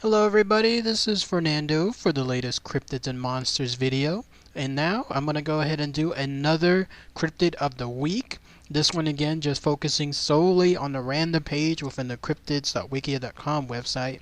Hello everybody, this is Fernando for the latest Cryptids and Monsters video. And now I'm going to go ahead and do another Cryptid of the Week. This one again just focusing solely on the random page within the cryptids.wikia.com website.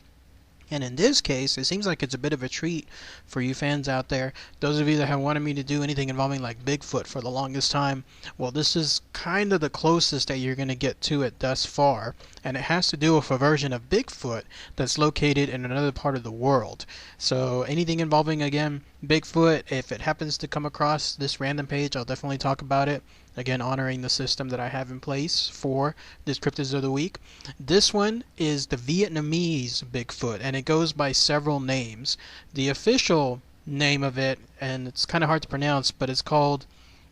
And in this case, it seems like it's a bit of a treat for you fans out there. Those of you that have wanted me to do anything involving like Bigfoot for the longest time, well, this is kind of the closest that you're going to get to it thus far. And it has to do with a version of Bigfoot that's located in another part of the world. So anything involving, again, Bigfoot, if it happens to come across this random page, I'll definitely talk about it. Again, honoring the system that I have in place for this Cryptids of the Week. This one is the Vietnamese Bigfoot, and it goes by several names. The official name of it, and it's kind of hard to pronounce, but it's called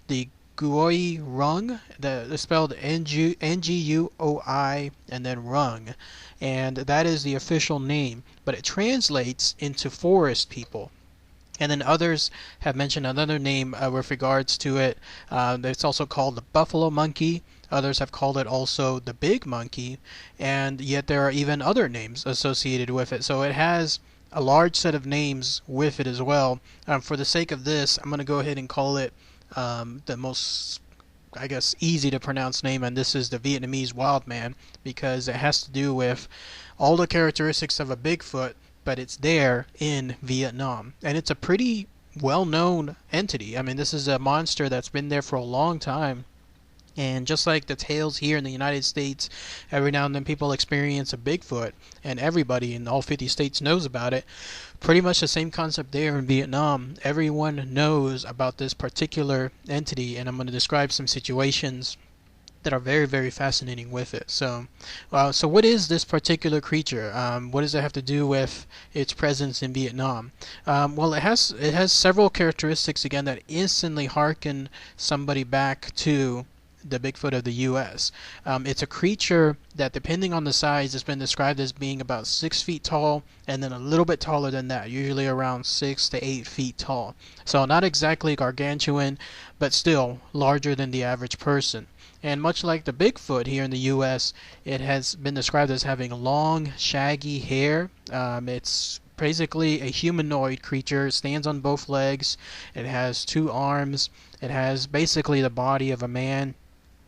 the Nguoi Rung. It's spelled Nguoi and then Rung, and that is the official name, but it translates into forest people. And then others have mentioned another name with regards to it. It's also called the buffalo monkey. Others have called it also the big monkey. And yet there are even other names associated with it. So it has a large set of names with it as well. For the sake of this, I'm going to go ahead and call it the most, I guess, easy to pronounce name. And this is the Vietnamese Wildman, because it has to do with all the characteristics of a Bigfoot, but it's there in Vietnam. And it's a pretty well-known entity. I mean, this is a monster that's been there for a long time. And just like the tales here in the United States, every now and then people experience a Bigfoot, and everybody in all 50 states knows about it. Pretty much the same concept there in Vietnam. Everyone knows about this particular entity, and I'm going to describe some situations that are very, very fascinating with it. So what is this particular creature? What does it have to do with its presence in Vietnam? Well, it has several characteristics, again, that instantly harken somebody back to the Bigfoot of the U.S. It's a creature that, depending on the size, has been described as being about 6 feet tall, and then a little bit taller than that, usually around 6 to 8 feet tall. So not exactly gargantuan, but still larger than the average person. And much like the Bigfoot here in the U.S., it has been described as having long, shaggy hair. It's basically a humanoid creature. It stands on both legs. It has 2 arms. It has basically the body of a man.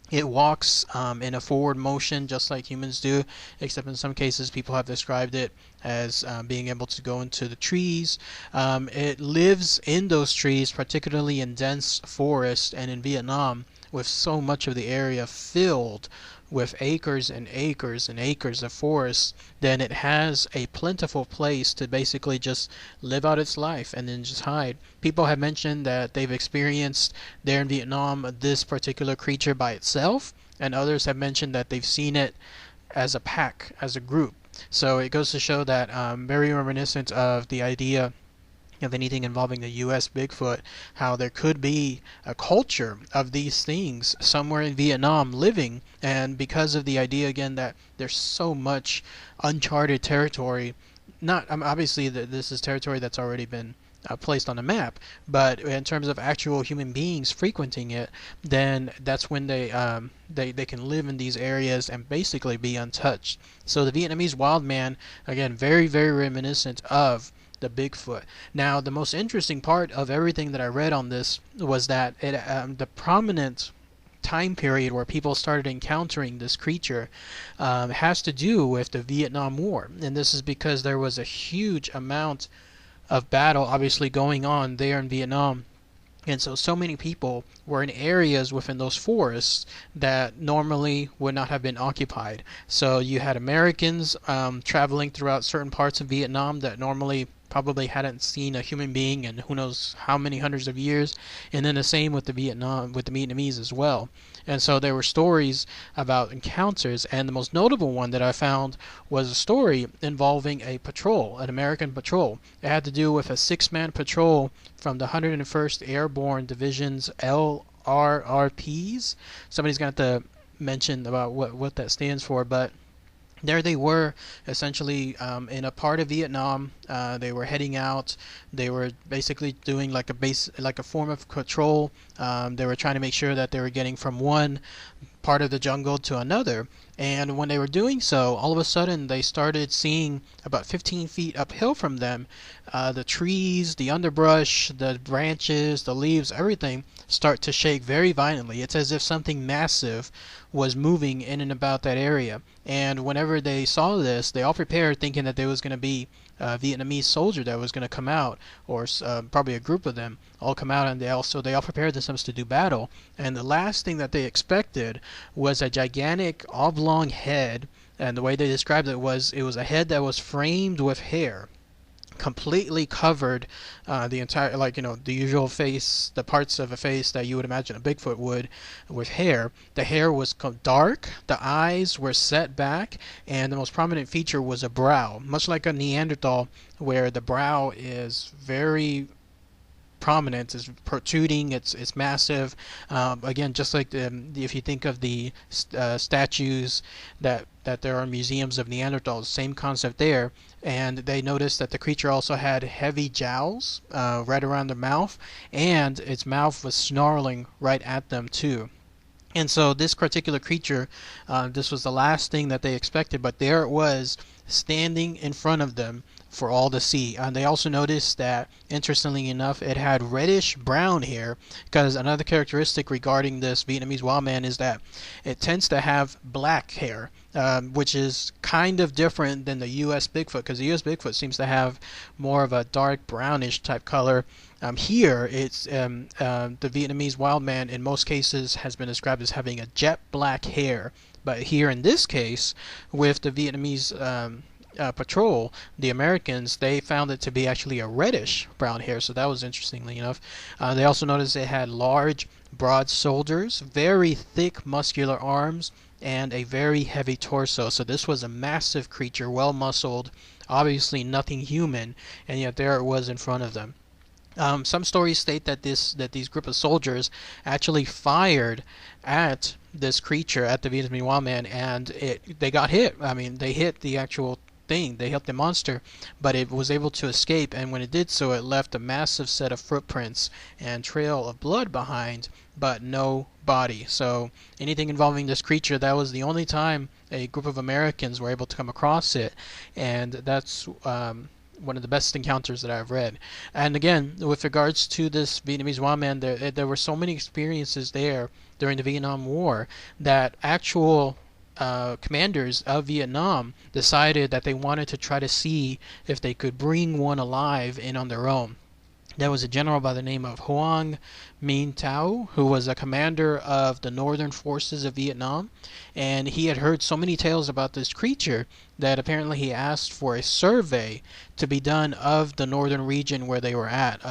It walks in a forward motion just like humans do, except in some cases people have described it as being able to go into the trees. It lives in those trees, particularly in dense forest, and in Vietnam, with so much of the area filled with acres and acres and acres of forest, then it has a plentiful place to basically just live out its life and then just hide. People have mentioned that they've experienced there in Vietnam this particular creature by itself, and others have mentioned that they've seen it as a pack, as a group. So it goes to show that very reminiscent of the idea of anything involving the U.S. Bigfoot, how there could be a culture of these things somewhere in Vietnam living, and because of the idea again that there's so much uncharted territory, not obviously this is territory that's already been placed on a map, but in terms of actual human beings frequenting it, then that's when they can live in these areas and basically be untouched. So the Vietnamese Wildman, again, very, very reminiscent of the Bigfoot. Now, the most interesting part of everything that I read on this was that the prominent time period where people started encountering this creature has to do with the Vietnam War. And this is because there was a huge amount of battle obviously going on there in Vietnam. And so many people were in areas within those forests that normally would not have been occupied. So you had Americans traveling throughout certain parts of Vietnam that normally probably hadn't seen a human being in who knows how many hundreds of years, and then the same with the Vietnamese as well. And so there were stories about encounters, and the most notable one that I found was a story involving a patrol, an American patrol. It had to do with a 6-man patrol from the 101st Airborne Division's LRRPs. Somebody's going to have to mention about what that stands for, but there they were, essentially in a part of Vietnam. They were heading out. They were basically doing like a form of patrol. They were trying to make sure that they were getting from one part of the jungle to another. And when they were doing so, all of a sudden they started seeing about 15 feet uphill from them, the trees, the underbrush, the branches, the leaves, everything start to shake very violently. It's as if something massive was moving in and about that area. And whenever they saw this, they all prepared thinking that there was going to be a Vietnamese soldier that was going to come out, or probably a group of them all come out, and they all prepared themselves to do battle. And the last thing that they expected was a gigantic oblong head, and the way they described it was a head that was framed with hair, completely covered the entire, like, the usual face, the parts of a face that you would imagine a Bigfoot would, with hair. The hair was dark, the eyes were set back, and the most prominent feature was a brow, much like a Neanderthal, where the brow is very prominent, is protruding, it's massive. Again, just like if you think of the statues that there are museums of Neanderthals, same concept there. And they noticed that the creature also had heavy jowls right around the mouth, and its mouth was snarling right at them too. And so this particular creature, this was the last thing that they expected, but there it was, standing in front of them for all to see. And they also noticed that, interestingly enough, it had reddish brown hair, because another characteristic regarding this Vietnamese wildman is that it tends to have black hair, which is kind of different than the U.S. Bigfoot, because the U.S. Bigfoot seems to have more of a dark brownish type color. Here, it's the Vietnamese wildman in most cases has been described as having a jet black hair, but here in this case, with the Vietnamese patrol, the Americans, they found it to be actually a reddish brown hair, so that was interestingly enough. They also noticed it had large, broad shoulders, very thick, muscular arms, and a very heavy torso. So this was a massive creature, well muscled, obviously nothing human, and yet there it was in front of them. Some stories state that these group of soldiers actually fired at this creature, at the Vietnamese wildman, and they got hit. I mean, they hit the actual thing, they hit the monster, but it was able to escape, and when it did so, it left a massive set of footprints and trail of blood behind, but no body. So anything involving this creature, that was the only time a group of Americans were able to come across it, and that's one of the best encounters that I've read. And again, with regards to this Vietnamese wildman, there were so many experiences there during the Vietnam War that actual commanders of Vietnam decided that they wanted to try to see if they could bring one alive in on their own. There was a general by the name of Hoang Minh Thao, who was a commander of the northern forces of Vietnam, and he had heard so many tales about this creature that apparently he asked for a survey to be done of the northern region where they were at.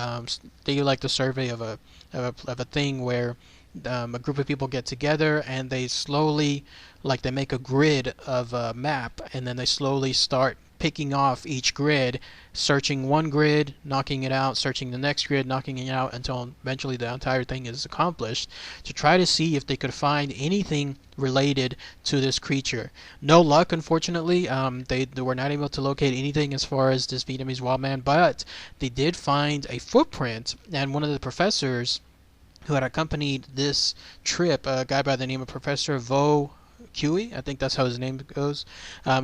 They like the survey of a thing where a group of people get together and they slowly, like, they make a grid of a map, and then they slowly start picking off each grid, searching one grid, knocking it out, searching the next grid, knocking it out, until eventually the entire thing is accomplished, to try to see if they could find anything related to this creature. No luck, unfortunately. They were not able to locate anything as far as this Vietnamese wildman, but they did find a footprint, and one of the professors who had accompanied this trip, a guy by the name of Professor Vo Cui, I think that's how his name goes,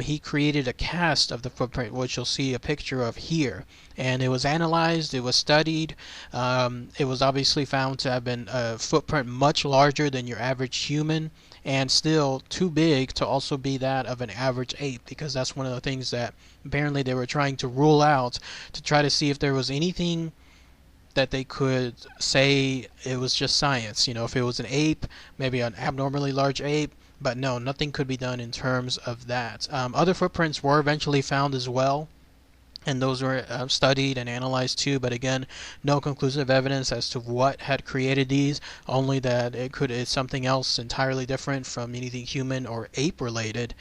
he created a cast of the footprint, which you'll see a picture of here. And it was analyzed, it was studied, it was obviously found to have been a footprint much larger than your average human, and still too big to also be that of an average ape, because that's one of the things that apparently they were trying to rule out, to try to see if there was anything that they could say it was just science. If it was an ape, maybe an abnormally large ape, but no, nothing could be done in terms of that. Other footprints were eventually found as well, and those were studied and analyzed too, but again, no conclusive evidence as to what had created these, only that it's something else entirely different from anything human or ape related.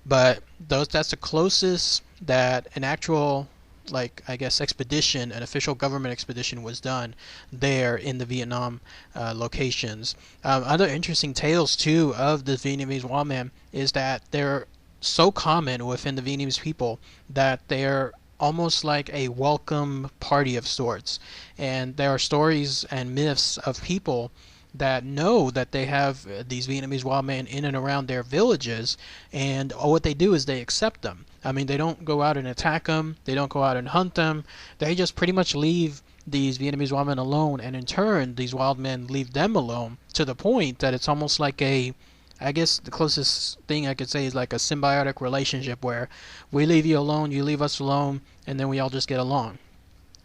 But that's the closest that an actual, like, I guess, expedition, an official government expedition, was done there in the Vietnam locations. Other interesting tales too of the Vietnamese wildman is that they're so common within the Vietnamese people that they're almost like a welcome party of sorts. And there are stories and myths of people that know that they have these Vietnamese wildmen in and around their villages, and what they do is they accept them. I mean, they don't go out and attack them, they don't go out and hunt them, they just pretty much leave these Vietnamese wildmen alone, and in turn these wildmen leave them alone, to the point that it's almost like a, I guess the closest thing I could say is like a symbiotic relationship where we leave you alone, you leave us alone, and then we all just get along.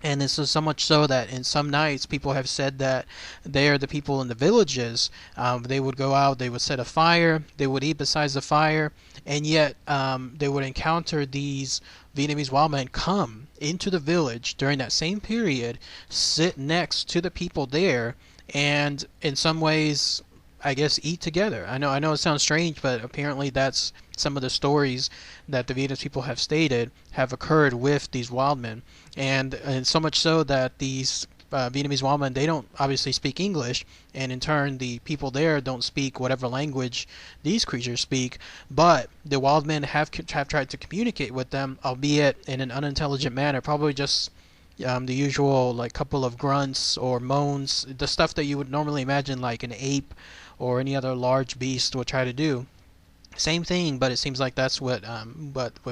And this is so much so that in some nights people have said that they are the people in the villages. They would go out, they would set a fire, they would eat beside the fire, and yet they would encounter these Vietnamese wildmen come into the village during that same period, sit next to the people there, and in some ways, I guess, eat together. I know it sounds strange, but apparently that's some of the stories that the Vietnamese people have stated have occurred with these wildmen, and so much so that these Vietnamese wildmen, they don't obviously speak English, and in turn the people there don't speak whatever language these creatures speak, but the wildmen have tried to communicate with them, albeit in an unintelligent manner, probably just the usual like couple of grunts or moans, the stuff that you would normally imagine like an ape or any other large beast would try to do. Same thing, but it seems like that's what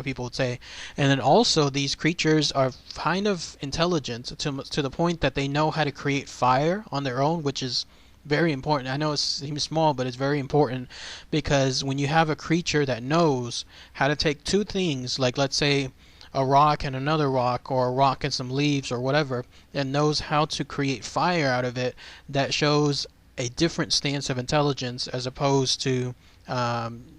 people would say. And then also these creatures are kind of intelligent to the point that they know how to create fire on their own, which is very important. I know it seems small, but it's very important, because when you have a creature that knows how to take two things, like let's say a rock and another rock, or a rock and some leaves or whatever, and knows how to create fire out of it, that shows a different stance of intelligence as opposed to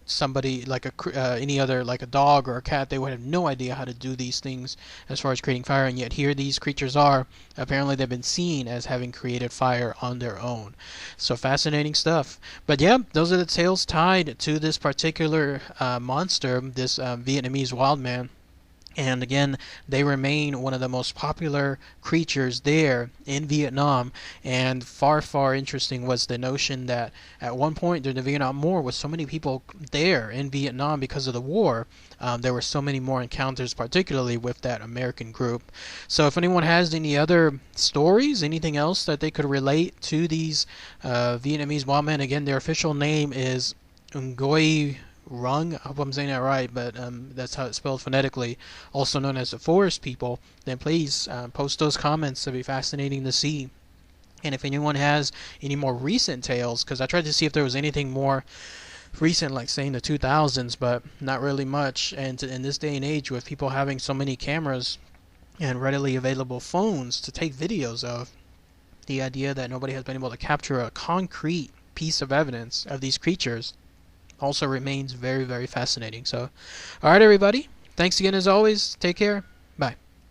somebody like any other, like a dog or a cat. They would have no idea how to do these things as far as creating fire, and yet here these creatures are. Apparently they've been seen as having created fire on their own. So fascinating stuff. But yeah, those are the tales tied to this particular monster, this Vietnamese wildman. And again, they remain one of the most popular creatures there in Vietnam. And far, far interesting was the notion that at one point during the Vietnam War, with so many people there in Vietnam because of the war, there were so many more encounters, particularly with that American group. So if anyone has any other stories, anything else that they could relate to these Vietnamese wildmen, again, their official name is Nguoi Rung, I hope I'm saying that right, but that's how it's spelled phonetically, also known as the forest people, then please post those comments. It'll be fascinating to see. And if anyone has any more recent tales, because I tried to see if there was anything more recent, like say in the 2000s, but not really much. And in this day and age, with people having so many cameras and readily available phones to take videos of, the idea that nobody has been able to capture a concrete piece of evidence of these creatures also remains very, very fascinating. So, alright everybody, thanks again as always, take care.